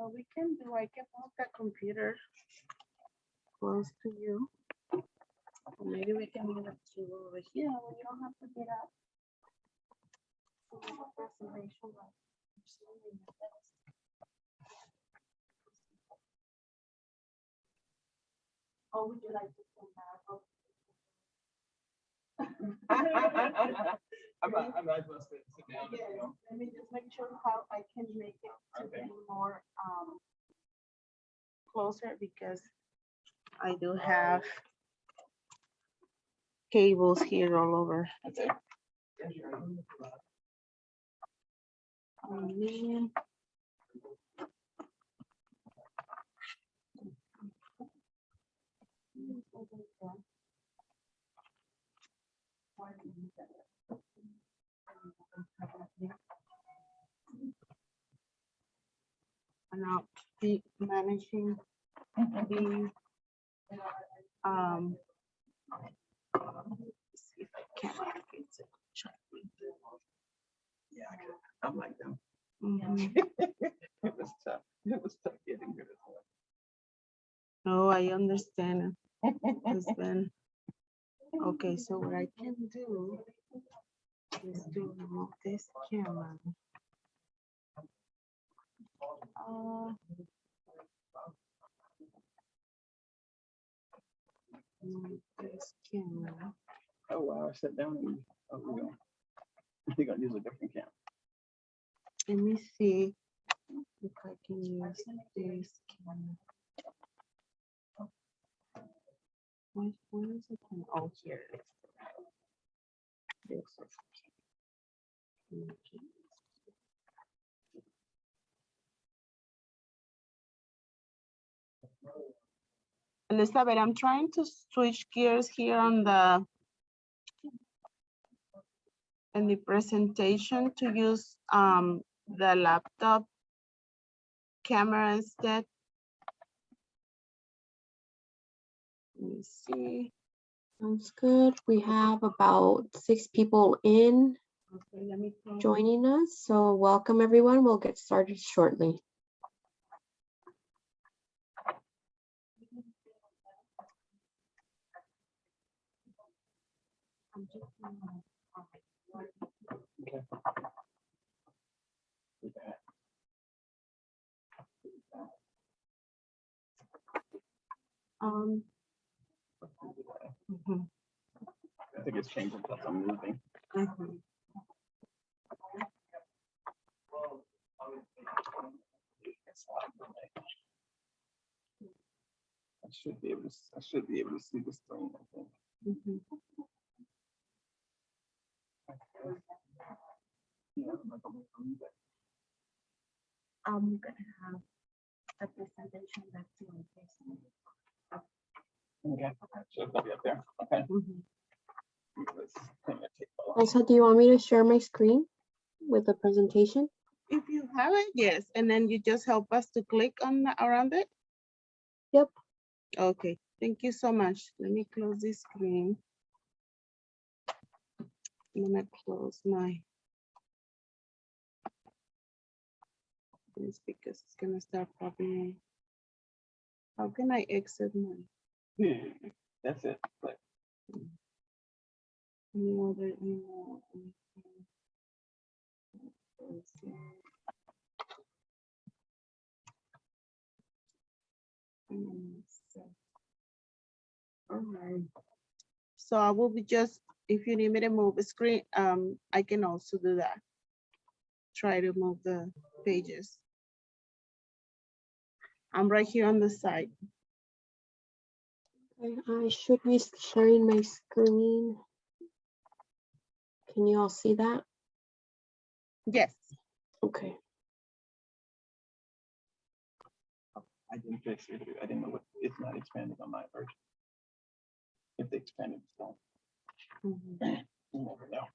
What we can do, I can move the computer close to you. Or maybe we can move it to over here where you don't have to get up. Presentation, like, or would you like to come back? I'm not supposed to sit down. Yes, let me just make sure how I can make it to be more closer because I do have cables here all over. Okay. And then and I'll be managing the let's see if I can fix it. Yeah, I'm like them. Mhm. It was tough. It was tough getting good at Oh, I understand. It's been okay. So what I can do is to remove this camera. Remove this camera. Oh, wow. I sat down and we go. I think I'll use a different camera. Let me see if I can use this camera. Where is it? Oh, here it is. This is okay. Elizabeth, I'm trying to switch gears here on the in the presentation to use the laptop camera instead. Let me see. Sounds good. We have about 6 people in Okay, let me close. joining us. So welcome everyone. We'll get started shortly. Okay. Mhm, I think it's changing because I'm moving. mhm. I should be able to see the screen, I think. Mhm. Yeah, I'm gonna have a presentation that's in case. okay. So it'll be up there. Okay. Mhm. Let's hang that tape off. Also, do you want me to share my screen with the presentation? If you have it, yes, and then you just help us to click on around it. Yep. Okay, thank you so much. Let me close this screen. I'm gonna close my this because it's gonna start popping. How can I exit my That's it. But any other email? Anything? Let's see. So, all right. So I will be just, if you need me to move the screen, I can also do that. Try to move the pages. I'm right here on the side. Okay, I should be sharing my screen. Can you all see that? Yes. Okay. I didn't fix it. I didn't know what it's not expanding on my version. If they expanded it, so Mhm. you never know.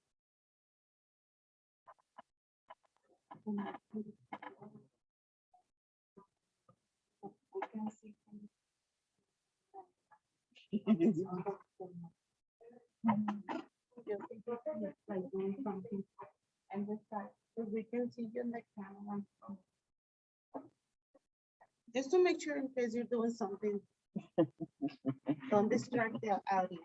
I can see from- Like doing something and this side, so we can see you in the camera. Just to make sure in case you're doing something. Don't distract the audience.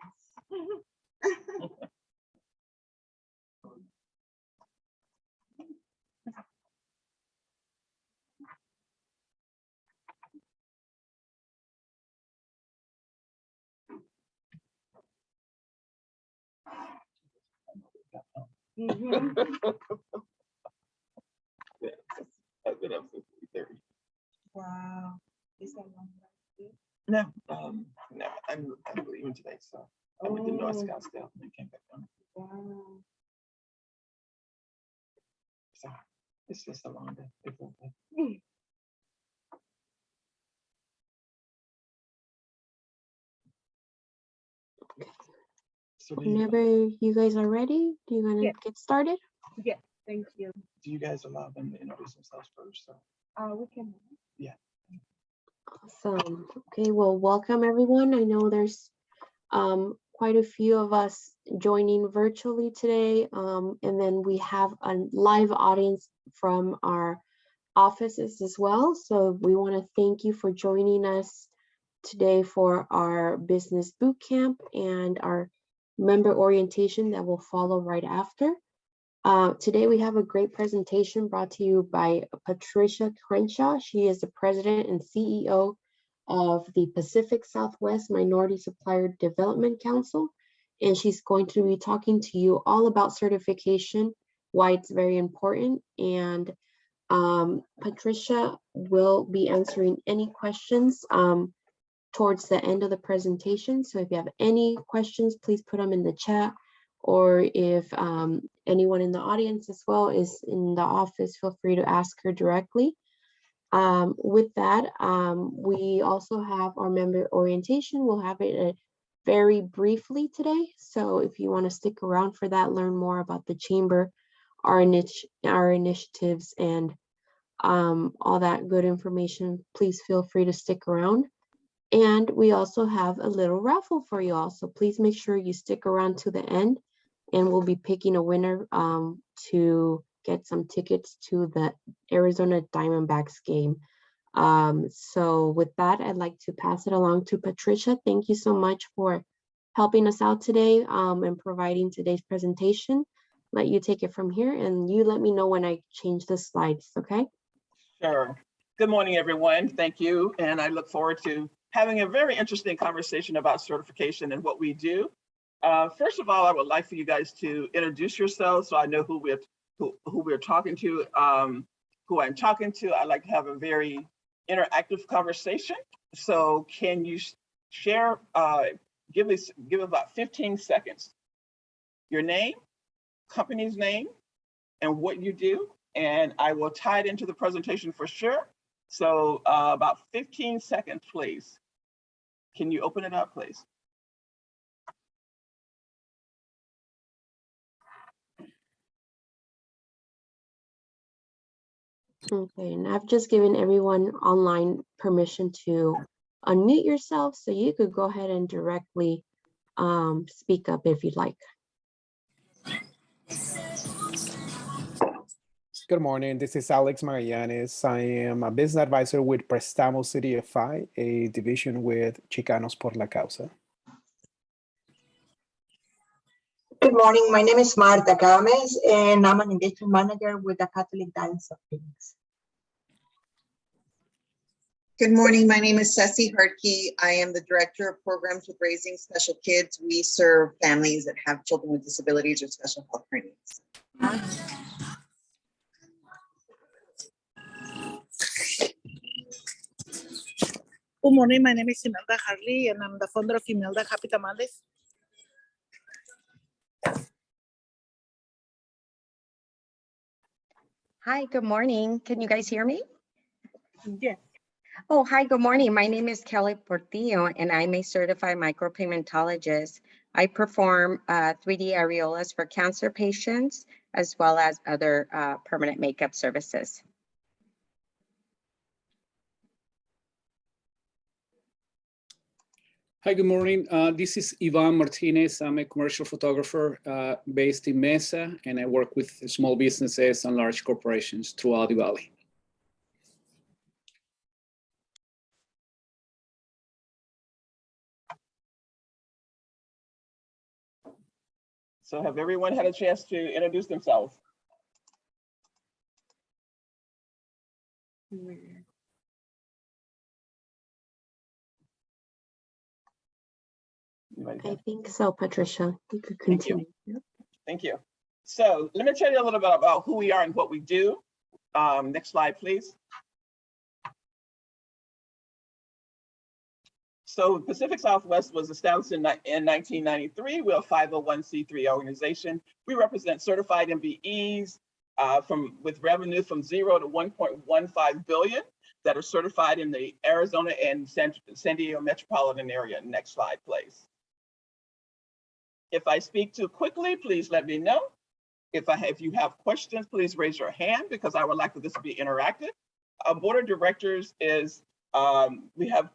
Mhm. Yeah, I've been up since 3:30. Wow. Is that long drive? No, no, I'm leaving today, so I went to North Oh. Scottsdale and then came back down. Wow. So it's just a long day. It's okay. So Whenever you guys are ready, do you want to Yeah. get started? Yeah, thank you. do you guys allow them to introduce themselves first? So, We can. Awesome. Okay, well, welcome everyone. I know there's quite a few of us joining virtually today. And then we have a live audience from our offices as well. So we want to thank you for joining us today for our business boot camp and our member orientation that will follow right after. Today we have a great presentation brought to you by Patricia Crenshaw. She is the president and CEO of the Pacific Southwest Minority Supplier Development Council. And she's going to be talking to you all about certification, why it's very important. And Patricia will be answering any questions towards the end of the presentation. So if you have any questions, please put them in the chat. Or if anyone in the audience as well is in the office, feel free to ask her directly. With that, we also have our member orientation. We'll have it very briefly today. So if you want to stick around for that, learn more about the chamber, our initiatives, and all that good information, please feel free to stick around. And we also have a little raffle for you all. So please make sure you stick around to the end, and we'll be picking a winner to get some tickets to the Arizona Diamondbacks game. So with that, I'd like to pass it along to Patricia. Thank you so much for helping us out today and providing today's presentation. Let you take it from here, and you let me know when I change the slides, okay? sure. Good morning, everyone. Thank you. And I look forward to having a very interesting conversation about certification and what we do. First of all, I would like for you guys to introduce yourselves so I know who we're talking to, who I'm talking to. I'd like to have a very interactive conversation. So can you share, give about 15 seconds, your name, company's name, and what you do, and I will tie it into the presentation for sure. So about 15 seconds, please. Can you open it up, please? Okay, and I've just given everyone online permission to unmute yourself, so you could go ahead and directly speak up if you'd like. Good morning, this is Alex Magallanes. I am a business advisor with Prestamo CDFI, a division with Chicanos por la Causa. Good morning, my name is Marta Gomez, and I'm an engagement manager with the Catholic Diocese of Phoenix. Good morning, my name is Ceci Hartke. I am the Director of Programs with Raising Special Kids. We serve families that have children with disabilities or special health needs. Good morning, my name is Imelda Harley, and I'm the founder of Imelda Happy Tamales. Hi, good morning. Can you guys hear me? Yes. Oh, hi, good morning. My name is Kelly Portillo, and I'm a certified micropigmentologist. I perform 3D areolas for cancer patients, as well as other permanent makeup services. Hi, good morning. This is Ivan Martinez. I'm a commercial photographer based in Mesa, and I work with small businesses and large corporations throughout the Valley. So have everyone had a chance to introduce themselves? Anybody I got- think so, Patricia. You could Thank you. continue. Thank you. So let me tell you a little bit about who we are and what we do. Next slide, please. So Pacific Southwest was established in 1993. We're a 501c3 organization. We represent certified MBEs with revenue from 0 to 1.15 billion that are certified in the Arizona and San Diego metropolitan area. Next slide, please. If I speak too quickly, please let me know. If you have questions, please raise your hand because I would like for this to be interactive. Our board of directors is, we have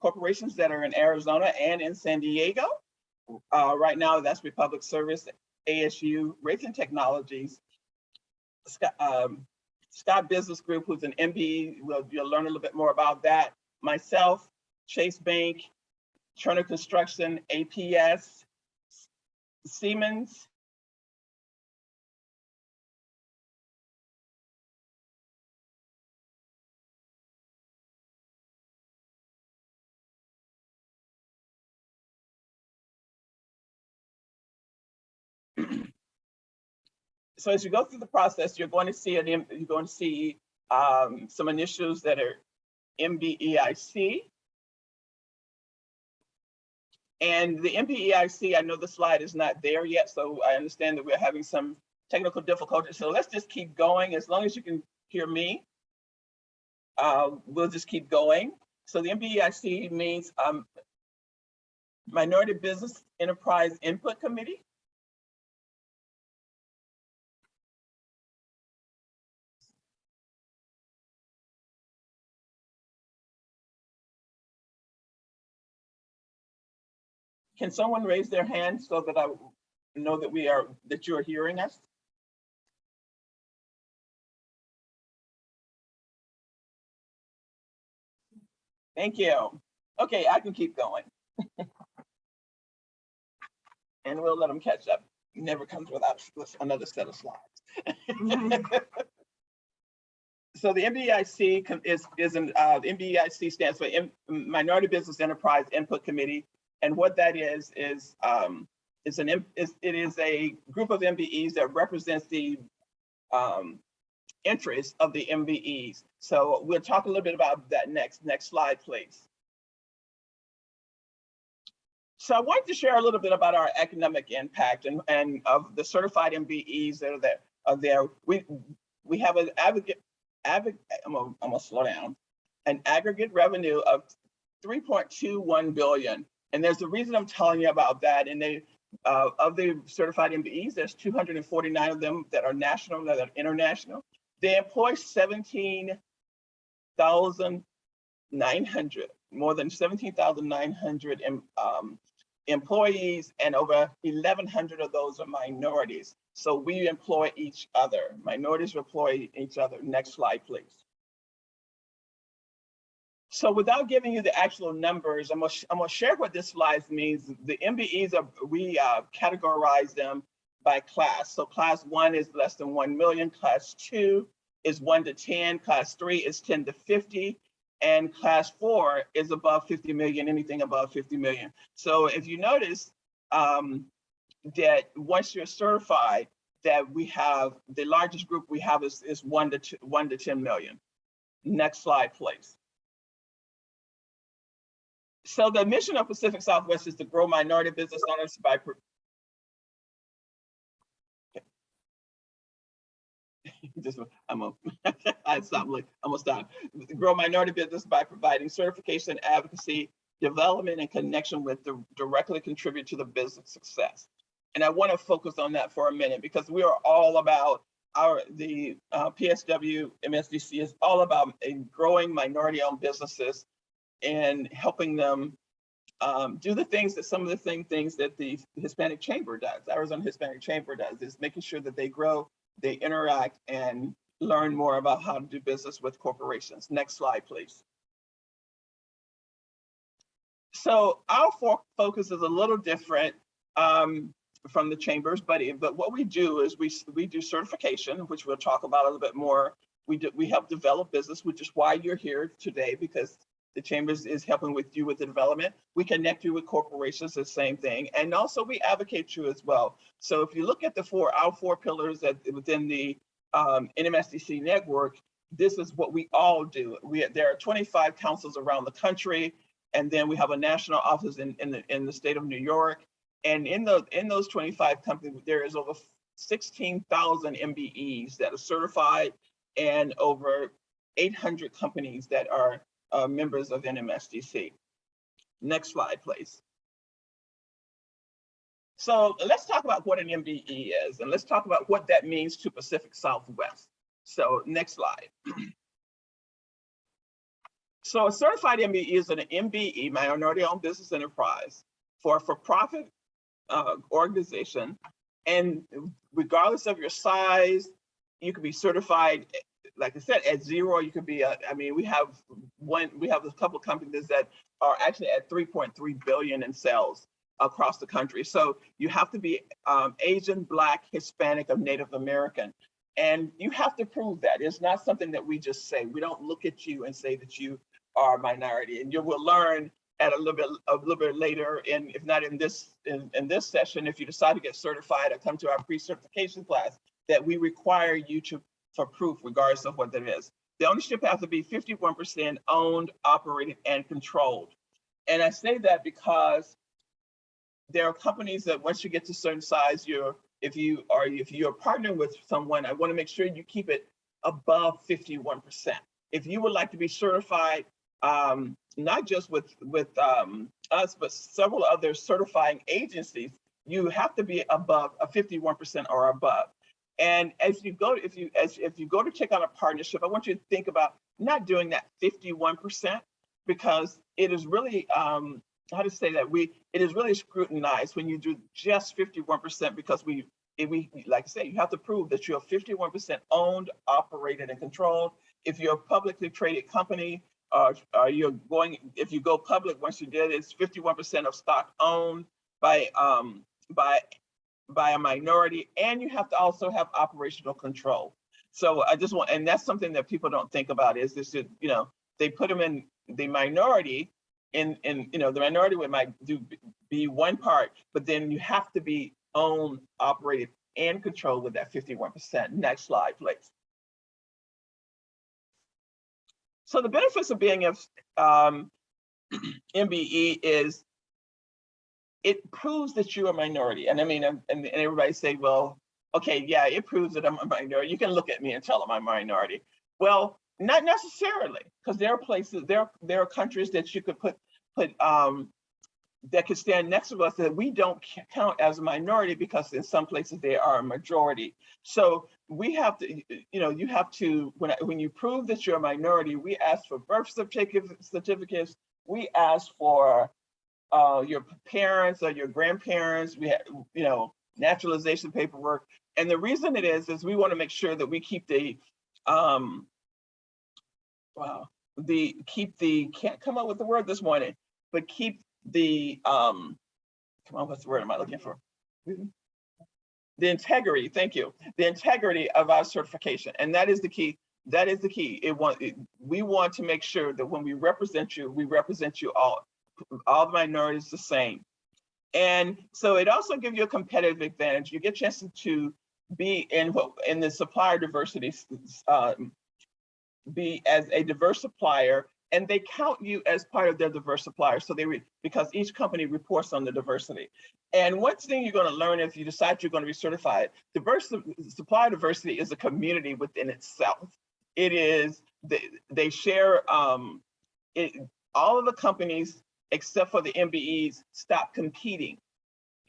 corporations that are in Arizona and in San Diego. Right now, that's Republic Service, ASU, Raytheon Technologies, Scott Business Group, who's an MBE. You'll learn a little bit more about that. Myself, Chase Bank, Turner Construction, APS, Siemens. So as you go through the process, you're going to see some initiatives that are MBEIC. And the MBEIC, I know the slide is not there yet, so I understand that we're having some technical difficulties. So let's just keep going. As long as you can hear me, we'll just keep going. So the MBEIC means Minority Business Enterprise Input Committee. Can someone raise their hand so that I know that you are hearing us? Thank you. Okay, I can keep going. And we'll let them catch up. It never comes without another set of slides. So the MBEIC the MBEIC stands for Minority Business Enterprise Input Committee. And what that is it is a group of MBEs that represents the interests of the MBEs. So we'll talk a little bit about that next slide, please. So I wanted to share a little bit about our economic impact and of the certified MBEs that are there. We have an I'm gonna slow down, an aggregate revenue of 3.21 billion. And there's a reason I'm telling you about that. And of the certified MBEs, there's 249 of them that are national, that are international. They employ 17,900, more than 17,900 employees, and over 1,100 of those are minorities. So we employ each other. Minorities employ each other. Next slide, please. So without giving you the actual numbers, I'm gonna share what this slide means. The MBEs we categorize them by class. So class 1 is less than 1 million, class 2 is 1 to 10, class 3 is 10 to 50, and class 4 is above 50 million, anything above 50 million. So if you notice that once you're certified, that we have, the largest group we have is 1 to 10 million. Next slide, please. So the mission of Pacific Southwest is to grow minority business owners by grow minority business by providing certification, advocacy, development, and connection with directly contribute to the business success. And I want to focus on that for a minute because we are all about the PSW MSDC is all about growing minority-owned businesses and helping them do the things that some of the same things that the Hispanic Chamber does, Arizona Hispanic Chamber does, is making sure that they grow, they interact, and learn more about how to do business with corporations. Next slide, please. So our focus is a little different. from the chambers, but what we do is we do certification, which we'll talk about a little bit more. We help develop business, which is why you're here today, because the chambers is helping with you with the development. We connect you with corporations, the same thing, and also we advocate you as well. So if you look at our four pillars that within the NMSDC network, this is what we all do. There are 25 councils around the country, and then we have a national office in the state of New York. And in those 25 companies, there is over 16,000 MBEs that are certified, and over 800 companies that are members of NMSDC. Next slide, please. So let's talk about what an MBE is, and let's talk about what that means to Pacific Southwest. So next slide. So a certified MBE is an MBE, minority-owned business enterprise, for-profit organization, and regardless of your size, you could be certified, like I said, at zero. You could be we have a couple of companies that are actually at 3.3 billion in sales across the country. So you have to be Asian, Black, Hispanic, or Native American, and you have to prove that. It's not something that we just say. We don't look at you and say that you are a minority, and you will learn at a little bit later, and if not in this session, if you decide to get certified or come to our pre-certification class, that we require you for proof, regardless of what that is. The ownership has to be 51% owned, operated, and controlled. And I say that because there are companies that once you get to a certain size, if you're partnering with someone, I want to make sure you keep it above 51%. If you would like to be certified, not just with us, but several other certifying agencies, you have to be above a 51% or above. And if you go to check out a partnership, I want you to think about not doing that 51%, because it is really it is really scrutinized when you do just 51%, because like I say, you have to prove that you're 51% owned, operated, and controlled. If you're a publicly traded company, if you go public, once you did, it's 51% of stock owned by a minority, and you have to also have operational control. So I just want, and that's something that people don't think about, is this, they put them in the minority, the minority might be one part, but then you have to be owned, operated, and controlled with that 51%. Next slide, please. So the benefits of being a MBE is it proves that you're a minority. And and everybody say, well, okay, yeah, it proves that I'm a minority. You can look at me and tell them I'm a minority. Well, not necessarily, because there are places, there are countries that you could put that could stand next to us that we don't count as a minority, because in some places they are a majority. So we have to, you have to, when you prove that you're a minority, we ask for birth certificates, we ask for your parents or your grandparents, we have, naturalization paperwork. And the reason it is we want to make sure that we keep can't come up with the word this morning, but keep the, what's the word am I looking for? The integrity, thank you. The integrity of our certification. And that is the key. That is the key. We want to make sure that when we represent you all the minorities the same. And so it also gives you a competitive advantage. You get a chance to be in the supplier diversity, be as a diverse supplier, and they count you as part of their diverse supplier. So because each company reports on the diversity. And one thing you're going to learn if you decide you're going to be certified, supplier diversity is a community within itself. It is, they share, all of the companies except for the MBEs stop competing.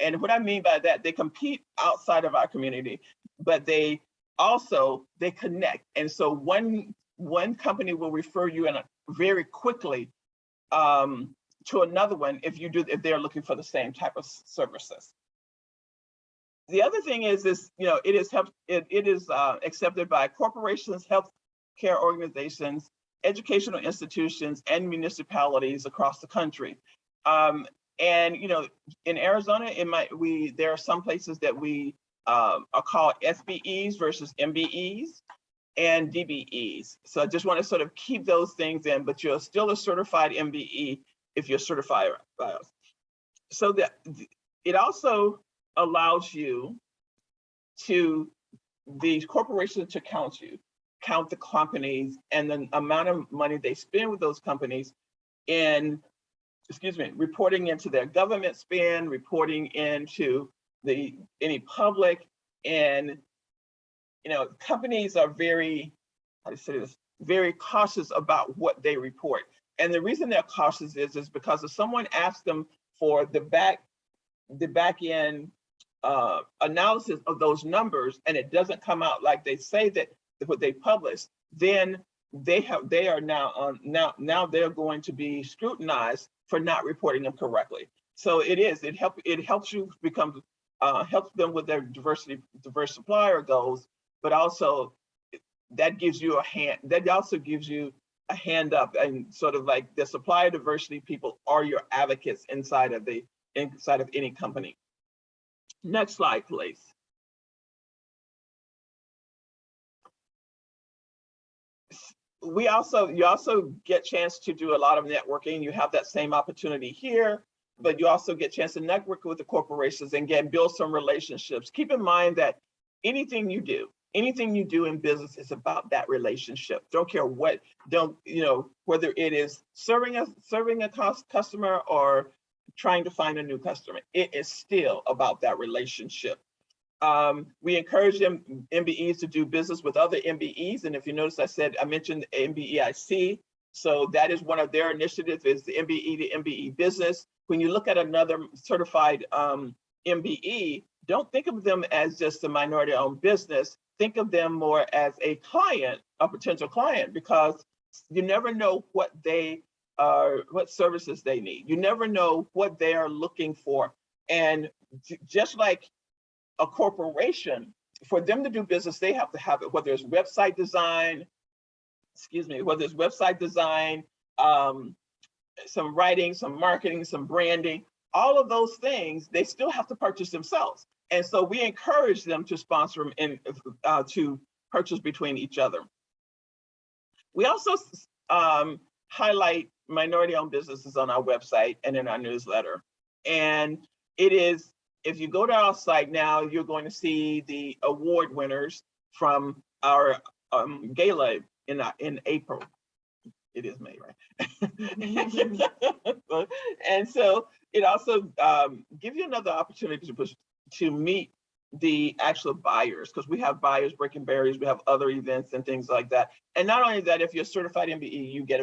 And what I mean by that, they compete outside of our community, but they connect. And so one company will refer you very quickly to another one if they're looking for the same type of services. The other thing is it is accepted by corporations, healthcare organizations, educational institutions, and municipalities across the country. And in Arizona, there are some places that we are called SBEs versus MBEs and DBEs. So I just want to sort of keep those things in, but you're still a certified MBE if you're certified. So that it also allows you the corporation to count the companies and the amount of money they spend with those companies in, reporting into their government spend, reporting into any public. And companies are very, how do you say this, very cautious about what they report. And the reason they're cautious is because if someone asks them for the back end analysis of those numbers and it doesn't come out like they say that what they publish, then they are now they're going to be scrutinized for not reporting them correctly. So it helps you become helps them with their diverse supplier goals, but also that gives you a hand. That also gives you a hand up, and sort of like the supplier diversity people are your advocates inside of any company. Next slide, please. You also get a chance to do a lot of networking. You have that same opportunity here, but you also get a chance to network with the corporations and build some relationships. Keep in mind that anything you do in business is about that relationship. Don't care whether it is serving a customer or trying to find a new customer. It is still about that relationship. We encourage MBEs to do business with other MBEs. And if you notice, I mentioned MBEIC. So that is one of their initiatives, is the MBE to MBE business. When you look at another certified MBE, don't think of them as just a minority-owned business. Think of them more as a client, a potential client, because you never know what services they need. You never know what they are looking for. And just like a corporation, for them to do business, they have to have it, whether it's website design, some writing, some marketing, some branding, all of those things, they still have to purchase themselves. And so we encourage them to sponsor them and to purchase between each other. We also highlight minority-owned businesses on our website and in our newsletter. And it is, if you go to our site now, you're going to see the award winners from our gala in April. It is May, right? And so it also gives you another opportunity to meet the actual buyers, because we have buyers breaking barriers, we have other events and things like that. And not only that, if you're certified MBE, you get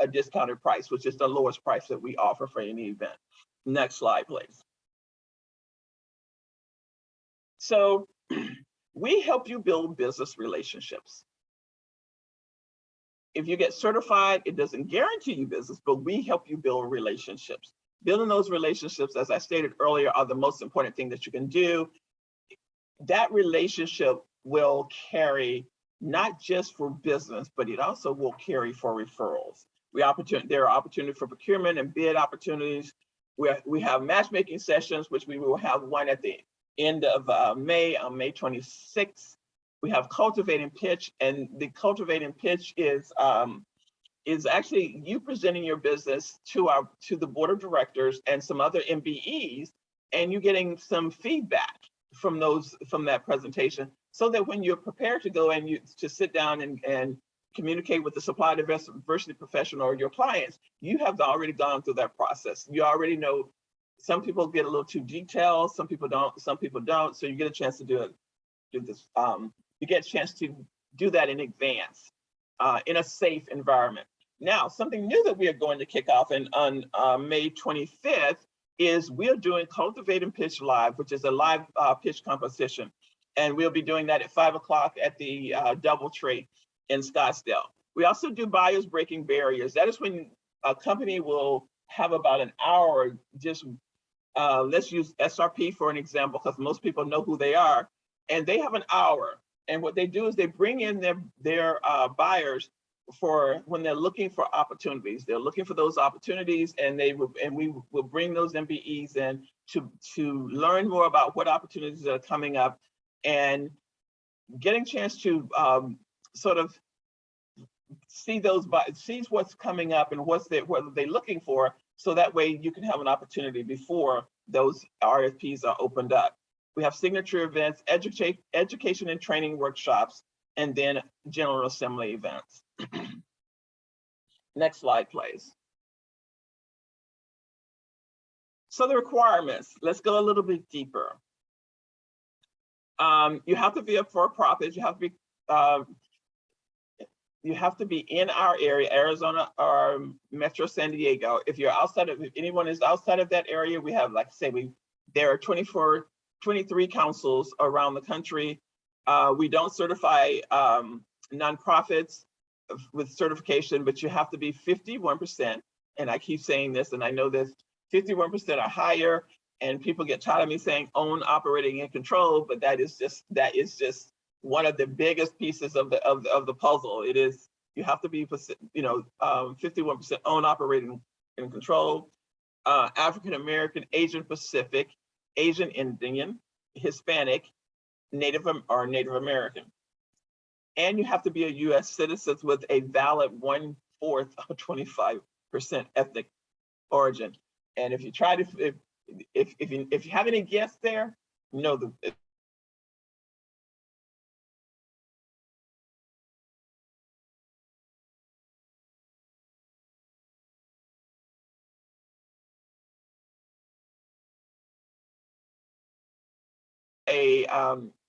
a discounted price, which is the lowest price that we offer for any event. Next slide, please. So we help you build business relationships. If you get certified, it doesn't guarantee you business, but we help you build relationships. Building those relationships, as I stated earlier, are the most important thing that you can do. That relationship will carry not just for business, but it also will carry for referrals. There are opportunities for procurement and bid opportunities. We have matchmaking sessions, which we will have one at the end of May, on May 26th. We have cultivating pitch, and the cultivating pitch is actually you presenting your business to the board of directors and some other MBEs, and you getting some feedback from that presentation, so that when you're prepared to go and to sit down and communicate with the supply diversity professional or your clients, you have already gone through that process. You already know. Some people get a little too detailed, some people don't. So you get a chance to do this. You get a chance to do that in advance, in a safe environment. Now, something new that we are going to kick off on May 25th is we're doing Cultivate and Pitch Live, which is a live pitch competition. And we'll be doing that at 5 o'clock at the DoubleTree in Scottsdale. We also do Buyers Breaking Barriers. That is when a company will have about an hour, just let's use SRP for an example, because most people know who they are, and they have an hour. And what they do is they bring in their buyers for when they're looking for opportunities. They're looking for those opportunities, and we will bring those MBEs in to learn more about what opportunities are coming up, and getting a chance to sort of see what's coming up and what they're looking for, so that way you can have an opportunity before those RFPs are opened up. We have signature events, education and training workshops, and then General Assembly events. Next slide, please. So the requirements, let's go a little bit deeper. You have to be a for-profit. You have to be in our area, Arizona or Metro San Diego. If anyone is outside of that area, we have, like I say, there are 23 councils around the country. We don't certify nonprofits with certification, but you have to be 51%. And I keep saying this, and I know this, 51% or higher. And people get tired of me saying own, operating, and control, but that is just one of the biggest pieces of the puzzle. It is, you have to be 51% own, operating, and control. African American, Asian Pacific, Asian Indian, Hispanic, Native American. And you have to be a U.S. citizen with a valid 1/4 of 25% ethnic origin. And if you try to, if you have any guests there,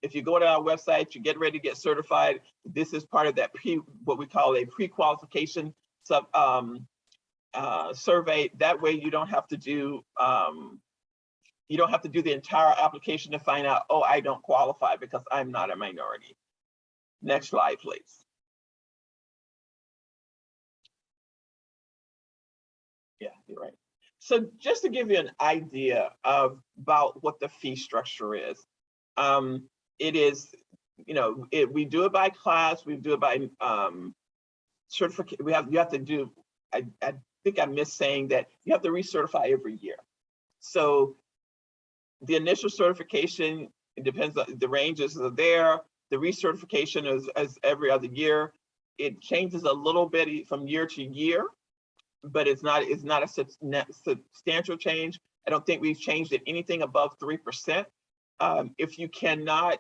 if you go to our website, you get ready to get certified. This is part of that what we call a pre-qualification survey. That way, you don't have to do the entire application to find out, oh, I don't qualify because I'm not a minority. Next slide, please. Yeah, you're right. So just to give you an idea about what the fee structure is, it is, we do it by class, we do it by certificate. You have to do, I think I missed saying that you have to recertify every year. So the initial certification, it depends on the ranges are there. The recertification is every other year. It changes a little bit from year to year, but it's not a substantial change. I don't think we've changed it anything above 3%. If you cannot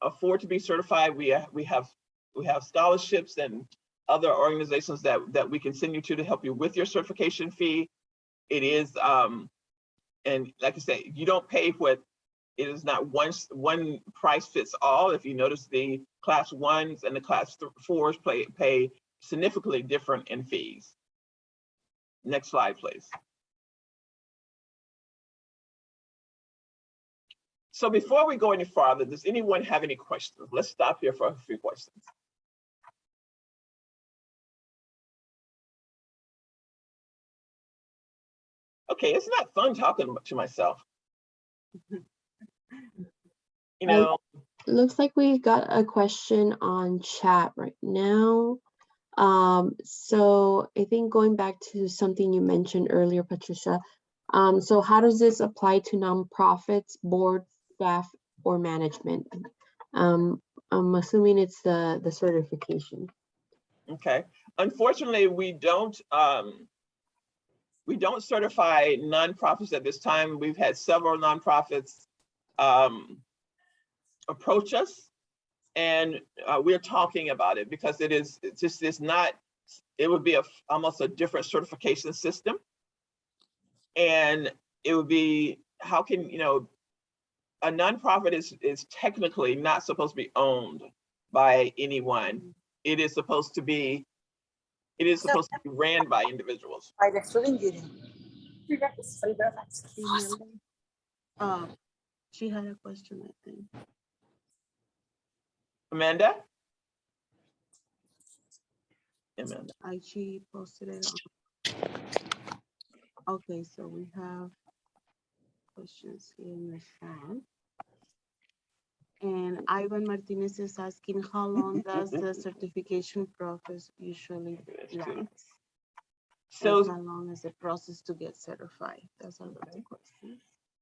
afford to be certified, we have scholarships and other organizations that we can send you to help you with your certification fee. It is, and like I say, you don't pay what, it is not one price fits all. If you notice, the class 1s and the class 4s pay significantly different in fees. Next slide, please. So before we go any farther, does anyone have any questions? Let's stop here for a few questions. Okay, it's not fun talking to myself. Looks like we've got a question on chat right now. So I think going back to something you mentioned earlier, Patricia, so how does this apply to nonprofits, board, staff, or management? I'm assuming it's the certification. Okay, unfortunately, we don't certify nonprofits at this time. We've had several nonprofits approach us, and we're talking about it because it's not, it would be almost a different certification system. And it would be, how can, a nonprofit is technically not supposed to be owned by anyone. It is supposed to be ran by individuals. By the student union. She had a question, I think. Amanda? She posted it on. Okay, so we have questions here in the chat. And Ivan Martinez is asking, how long does the certification process usually last? So, And how long is the process to get certified? That's another question.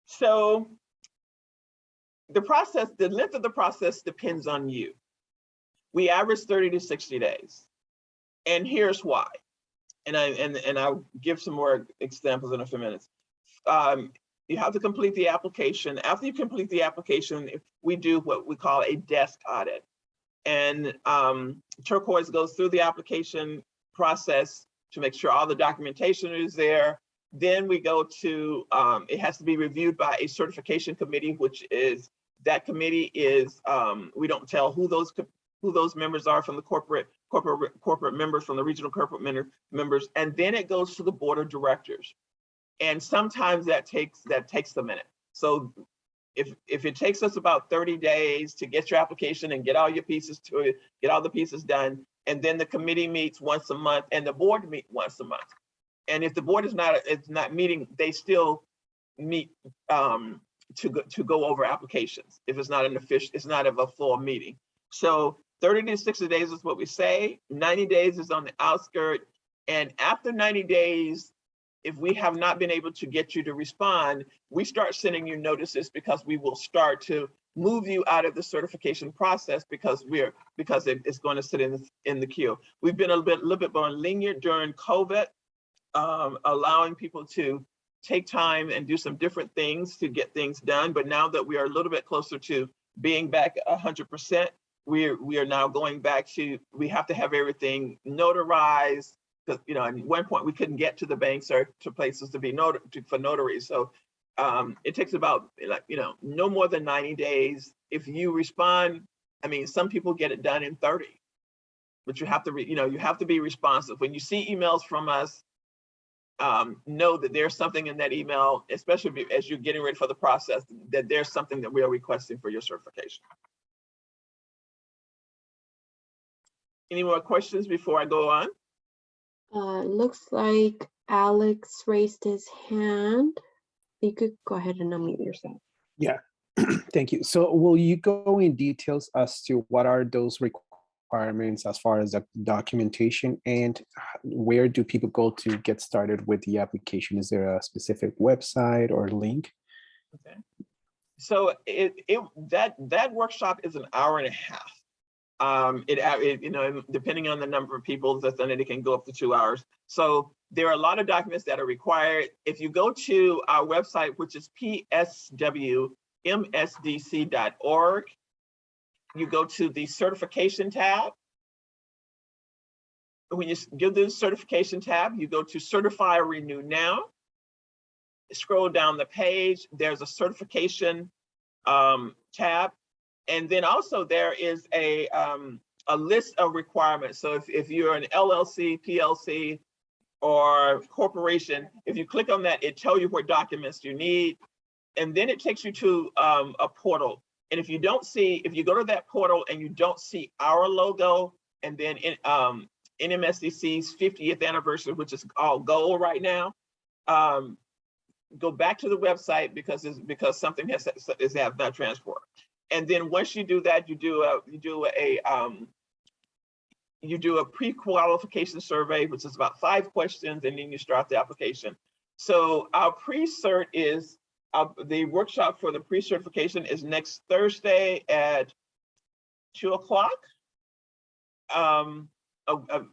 so the process, the length of the process depends on you. We average 30 to 60 days. And here's why. And I'll give some more examples in a few minutes. You have to complete the application. After you complete the application, we do what we call a desk audit. And Turquoise goes through the application process to make sure all the documentation is there. Then we go to, it has to be reviewed by a certification committee, which is, that committee is, we don't tell who those members are from the corporate members, from the regional corporate members, and then it goes to the board of directors. And sometimes that takes a minute. So if it takes us about 30 days to get your application and get all your pieces to it, get all the pieces done, and then the committee meets once a month and the board meets once a month. And if the board is not meeting, they still meet to go over applications. If it's not an official, it's not a full meeting. So 30 to 60 days is what we say. 90 days is on the outskirt. And after 90 days, if we have not been able to get you to respond, we start sending you notices, because we will start to move you out of the certification process because it's going to sit in the queue. We've been a little bit more lenient during COVID, allowing people to take time and do some different things to get things done. But now that we are a little bit closer to being back 100%, we are now going back to, we have to have everything notarized. Because, you know, at one point we couldn't get to the banks or to places to be for notaries. So it takes about, like, you know, no more than 90 days. If you respond, I mean, some people get it done in 30, but you have to, you have to be responsive. When you see emails from us, know that there's something in that email, especially as you're getting ready for the process, that there's something that we are requesting for your certification. Any more questions before I go on? Looks like Alex raised his hand. You could go ahead and unmute yourself. Yeah, thank you. So will you go in details as to what are those requirements as far as the documentation, and where do people go to get started with the application? Is there a specific website or link? Okay. So that workshop is an hour and a half. Depending on the number of people that's done it, it can go up to 2 hours. So there are a lot of documents that are required. If you go to our website, which is pswmsdc.org, you go to the certification tab. When you give the certification tab, you go to Certify or Renew Now. Scroll down the page, there's a certification tab. And then also there is a list of requirements. So if you're an LLC, PLC, or corporation, if you click on that, it tells you what documents you need. And then it takes you to a portal. And if you go to that portal and you don't see our logo, and then NMSDC's 50th anniversary, which is all gold right now, go back to the website because something has not transport. And then once you do that, you do a pre-qualification survey, which is about 5 questions, and then you start the application. So our pre-cert is, the workshop for the pre-certification is next Thursday at 2 o'clock.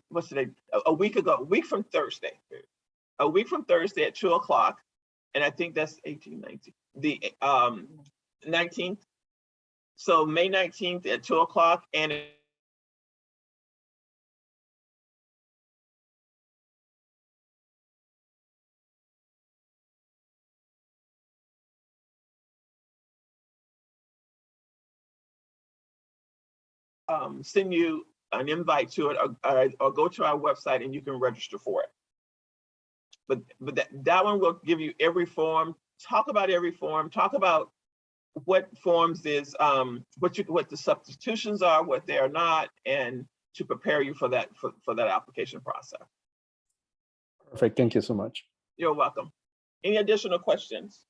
What's today? A week from Thursday. A week from Thursday at 2 o'clock. And I think that's 18, 19, the 19th. So May 19th at 2 o'clock, and send you an invite to it, or go to our website and you can register for it. But that one will give you every form, talk about every form, talk about what forms is, what the substitutions are, what they are not, and to prepare you for that application process. Perfect, thank you so much. You're welcome. Any additional questions?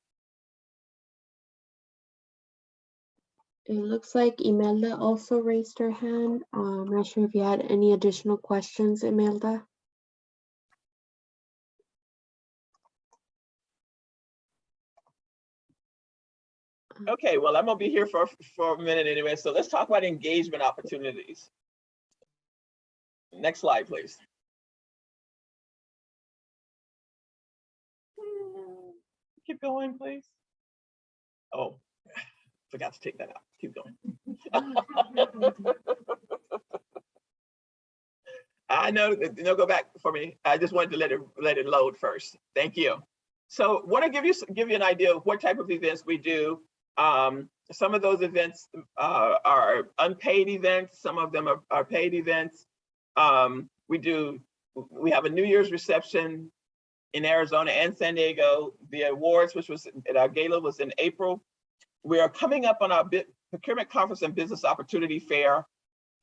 It looks like Imelda also raised her hand. I'm not sure if you had any additional questions, Imelda. Okay, well, I'm gonna be here for a minute anyway, so let's talk about engagement opportunities. Next slide, please. Keep going, please. Oh, forgot to take that out. Keep going. I know, go back for me. I just wanted to let it load first. Thank you. So want to give you an idea of what type of events we do. Some of those events are unpaid events. Some of them are paid events. We have a New Year's reception in Arizona and San Diego. The awards, which was at our gala, was in April. We are coming up on our procurement conference and business opportunity fair,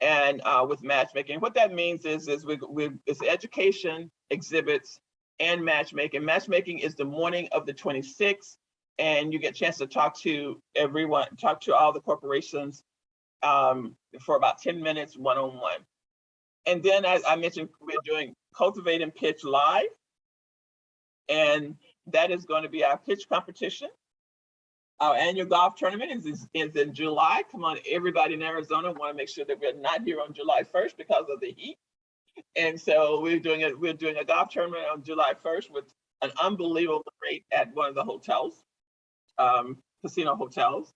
and with matchmaking. What that means is it's education, exhibits, and matchmaking. Matchmaking is the morning of the 26th, and you get a chance to talk to everyone, talk to all the corporations for about 10 minutes one-on-one. And then, as I mentioned, we're doing Cultivate and Pitch Live, and that is going to be our pitch competition. Our annual golf tournament is in July. Come on, everybody in Arizona want to make sure that we're not here on July 1st because of the heat. And so we're doing a golf tournament on July 1st with an unbelievable rate at one of the hotels, casino hotels.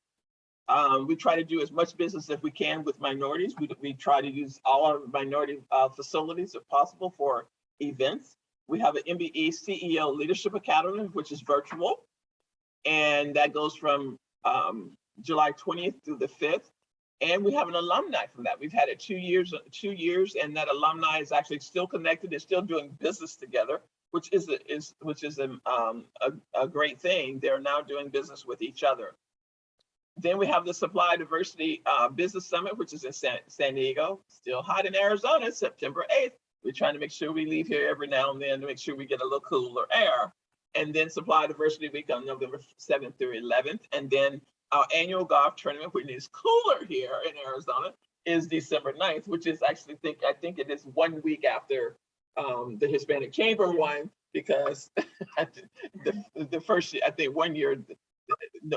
We try to do as much business as we can with minorities. We try to use all our minority facilities if possible for events. We have an MBE CEO Leadership Academy, which is virtual. And that goes from July 20th through the 5th. And we have an alumni from that. We've had it 2 years, and that alumni is actually still connected. They're still doing business together, which is a great thing. They're now doing business with each other. Then we have the Supply Diversity Business Summit, which is in San Diego. Still hot in Arizona, September 8th. We're trying to make sure we leave here every now and then to make sure we get a little cooler air. And then Supply Diversity Week on November 7th through 11th. And then our annual golf tournament, which is cooler here in Arizona, is December 9th, which is actually, I think it is 1 week after the Hispanic Chamber one, because the first year, I think 1 year,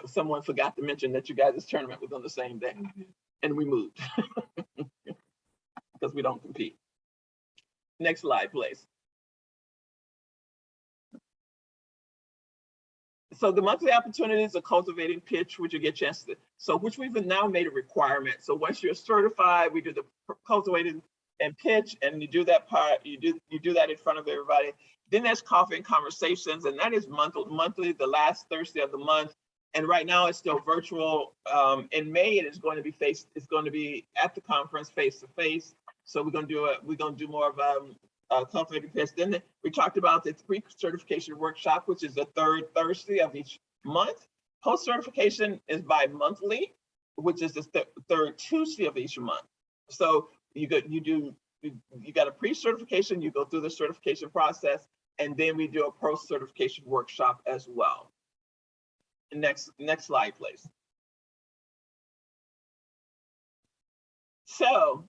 someone forgot to mention that you guys' tournament was on the same day. And we moved because we don't compete. Next slide, please. So the monthly opportunities are Cultivating Pitch, which you get a chance to, which we've now made a requirement. So once you're certified, we do the Cultivating and Pitch, and you do that part, you do that in front of everybody. Then there's Coffee and Conversations, and that is monthly, the last Thursday of the month. And right now it's still virtual. In May, it is going to be at the conference face to face. So we're going to do more of Cultivating Pitch. Then we talked about the pre-certification workshop, which is the third Thursday of each month. Post-certification is bi-monthly, which is the third Tuesday of each month. So you got a pre-certification, you go through the certification process, and then we do a post-certification workshop as well. Next slide, please. So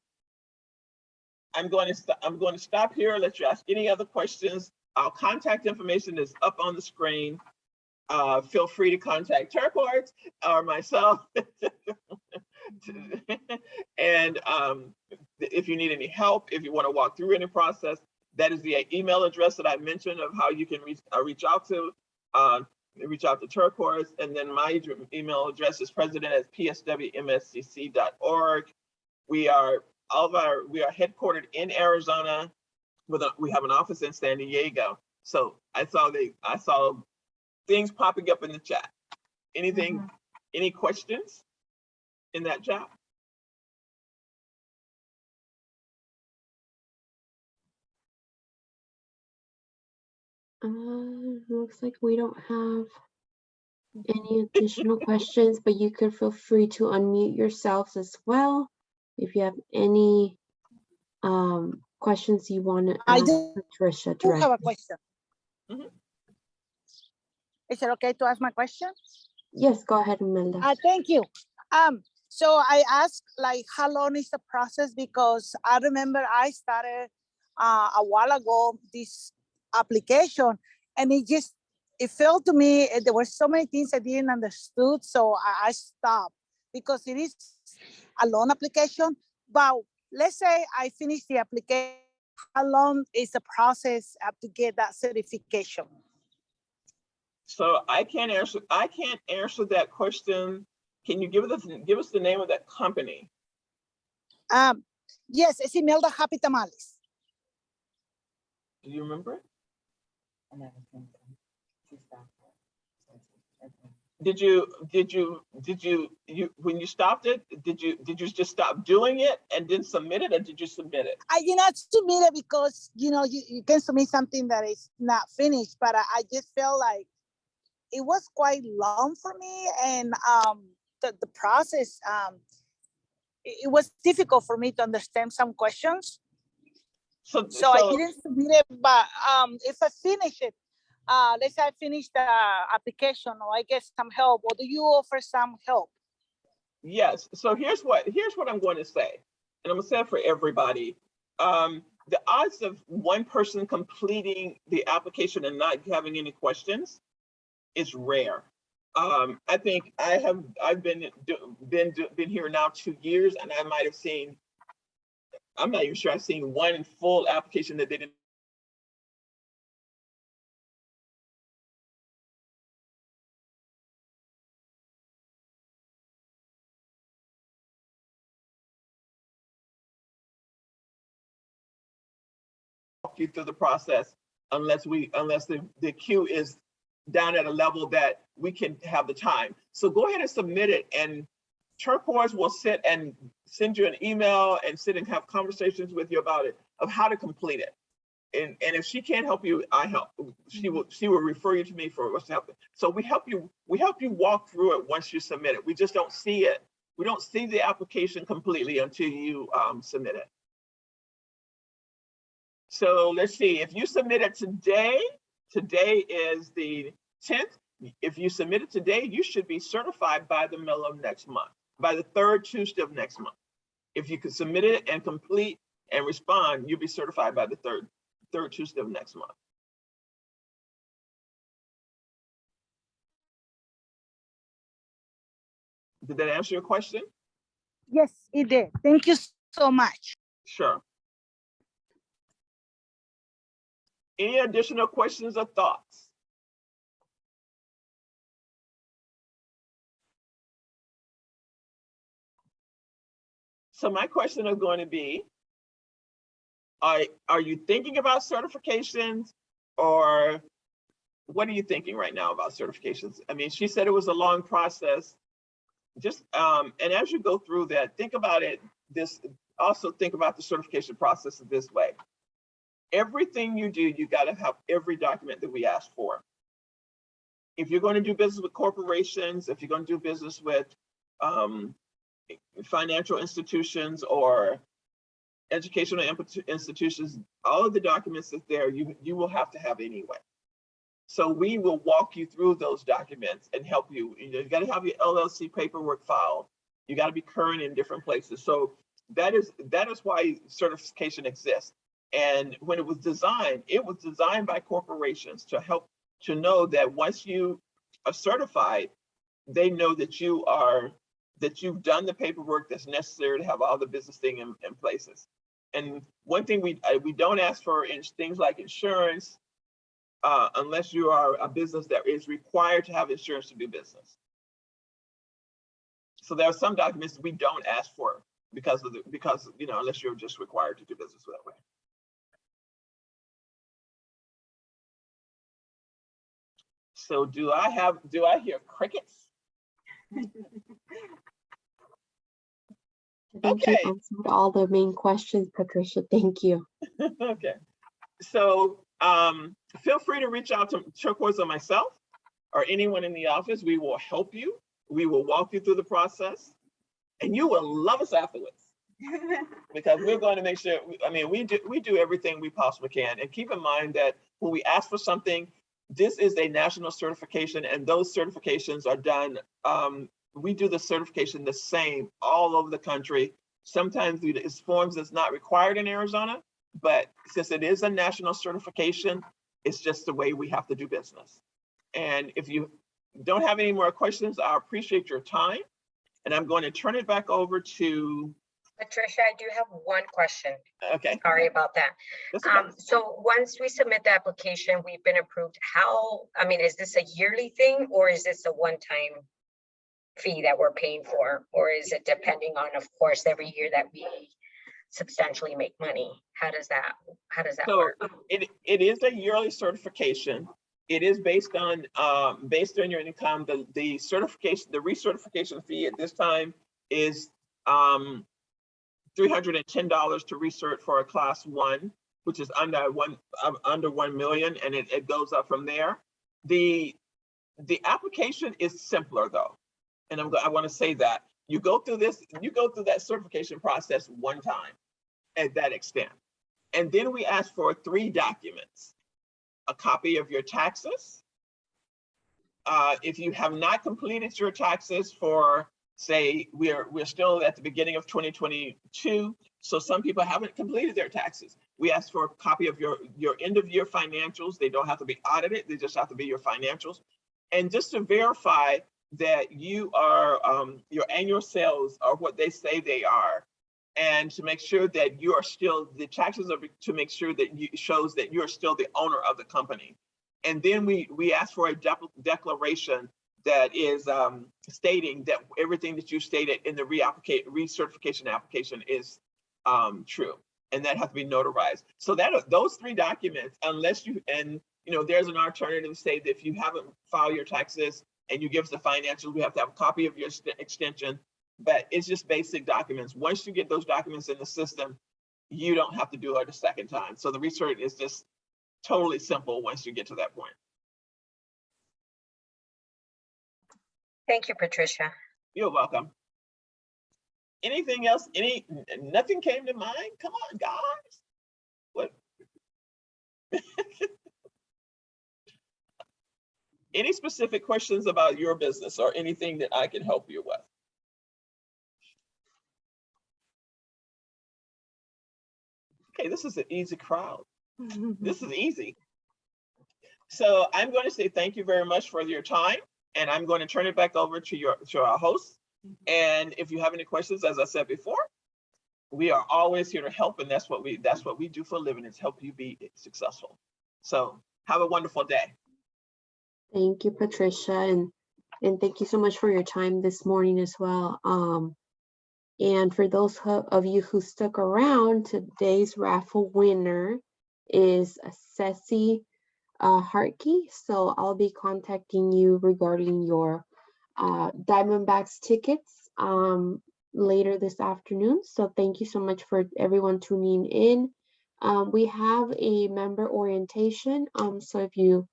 I'm going to stop here, let you ask any other questions. Our contact information is up on the screen. Feel free to contact Turquoise or myself. And if you need any help, if you want to walk through any process, that is the email address that I mentioned of how you can reach out to Turquoise. And then my email address is president@pswmscc.org. We are headquartered in Arizona. We have an office in San Diego. So I saw things popping up in the chat. Anything, any questions in that chat? Looks like we don't have any additional questions, but you could feel free to unmute yourselves as well if you have any questions you want to ask Patricia I have a directly. question. Is it okay to ask my question? Yes, go ahead, Imelda. Thank you. So I asked like, how long is the process? Because I remember I started a while ago this application, and it felt to me there were so many things I didn't understood. So I stopped because it is a loan application. But let's say I finish the application, how long is the process to get that certification? So I can't answer that question. Can you give us the name of that company? Yes, es Imelda Happy Tamales. Do you remember it? Did you when you stopped it, did you just stop doing it and then submit it, or did you submit it? I did not submit it because you can submit something that is not finished, but I just felt like it was quite long for me, and the process it was difficult for me to understand some questions. So I didn't submit it, but if I finish it, let's say I finish the application or I get some help, or do you offer some help? Yes. So here's what I'm going to say, and I'm going to say it for everybody. The odds of one person completing the application and not having any questions is rare. I think I've been here now 2 years, and I might have seen, I'm not even sure I've seen one full application that they didn't. Walk you through the process unless the queue is down at a level that we can have the time. So go ahead and submit it, and Turquoise will sit and send you an email and sit and have conversations with you about it, of how to complete it. And if she can't help you, I help. She will refer you to me for what's happening. So we help you walk through it once you submit it. We just don't see it. We don't see the application completely until you submit it. So let's see, if you submit it today is the 10th. If you submit it today, you should be certified by the middle of next month, by the 3rd Tuesday of next month. If you can submit it and complete and respond, you'll be certified by the third Tuesday of next month. Did that answer your question? Yes, it did. Thank you so much. Sure. Any additional questions or thoughts? So my question is going to be, are you thinking about certifications, or what are you thinking right now about certifications? I mean, she said it was a long process. Just and as you go through that, think about it. Also think about the certification process this way. Everything you do, you got to have every document that we ask for. If you're going to do business with corporations, if you're going to do business with financial institutions or educational institutions, all of the documents that's there, you will have to have anyway. So we will walk you through those documents and help you. You got to have your LLC paperwork filed. You got to be current in different places. So that is why certification exists. And when it was designed by corporations to help to know that once you are certified, they know that you've done the paperwork that's necessary to have all the business thing in places. And one thing we don't ask for is things like insurance, unless you are a business that is required to have insurance to do business. So there are some documents we don't ask for because unless you're just required to do business that way. So do I hear crickets? I think you answered all the main questions, Patricia. Thank you. Okay. So feel free to reach out to Turquoise or myself or anyone in the office. We will help you. We will walk you through the process, and you will love us afterwards. Because we're going to make sure, we do everything we possibly can. And keep in mind that when we ask for something, this is a national certification, and those certifications are done we do the certification the same all over the country. Sometimes it's forms that's not required in Arizona, but since it is a national certification, it's just the way we have to do business. And if you don't have any more questions, I appreciate your time. And I'm going to turn it back over to Patricia, I do have one question. Okay. Sorry about that. That's okay. So once we submit the application, we've been approved. I mean, is this a yearly thing or is this a one-time fee that we're paying for? Or is it depending on, of course, every year that we substantially make money? How does that work? It is a yearly certification. It is based on your income. The certification, the recertification fee at this time is $310 to recert for a class 1, which is under 1 million, and it goes up from there. The application is simpler though, and I want to say that you go through that certification process one time at that extent, and then we ask for 3 documents: a copy of your taxes. If you have not completed your taxes for, say, we're still at the beginning of 2022, so some people haven't completed their taxes. We ask for a copy of your end of year financials. They don't have to be audited, they just have to be your financials. And just to verify that you are, your annual sales are what they say they are, and to make sure that you are still, the taxes are to make sure that shows that you're still the owner of the company. And then we ask for a declaration that is stating that everything that you stated in the recertification application is true, and that has to be notarized. So that those 3 documents, unless you, and there's an alternative, say that if you haven't filed your taxes and you give us the financials, we have to have a copy of your extension, but it's just basic documents. Once you get those documents in the system, you don't have to do it a second time. So the research is just totally simple once you get to that point. Thank you, Patricia. You're welcome. Anything else? Nothing came to mind? Come on, guys. What? Any specific questions about your business or anything that I can help you with? Okay, this is an easy crowd. This is easy. So I'm going to say thank you very much for your time, and I'm going to turn it back over to our host. And if you have any questions, as I said before, we are always here to help, and that's what we do for a living, is help you be successful. So have a wonderful day. Thank you, Patricia, and thank you so much for your time this morning as well. And for those of you who stuck around, today's raffle winner is Ceci Hartke. So I'll be contacting you regarding your Diamondbacks tickets later this afternoon. So thank you so much for everyone tuning in. We have a member orientation. So if you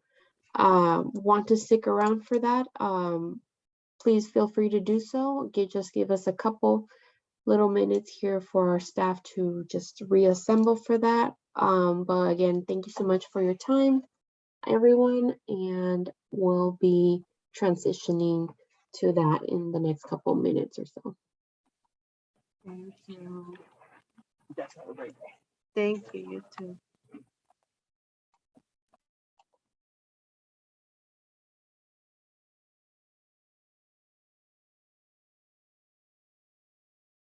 want to stick around for that, please feel free to do so. Just give us a couple little minutes here for our staff to just reassemble for that. But again, thank you so much for your time, everyone, and we'll be transitioning to that in the next couple minutes or so. Thank you. That's all right. Thank you, you too.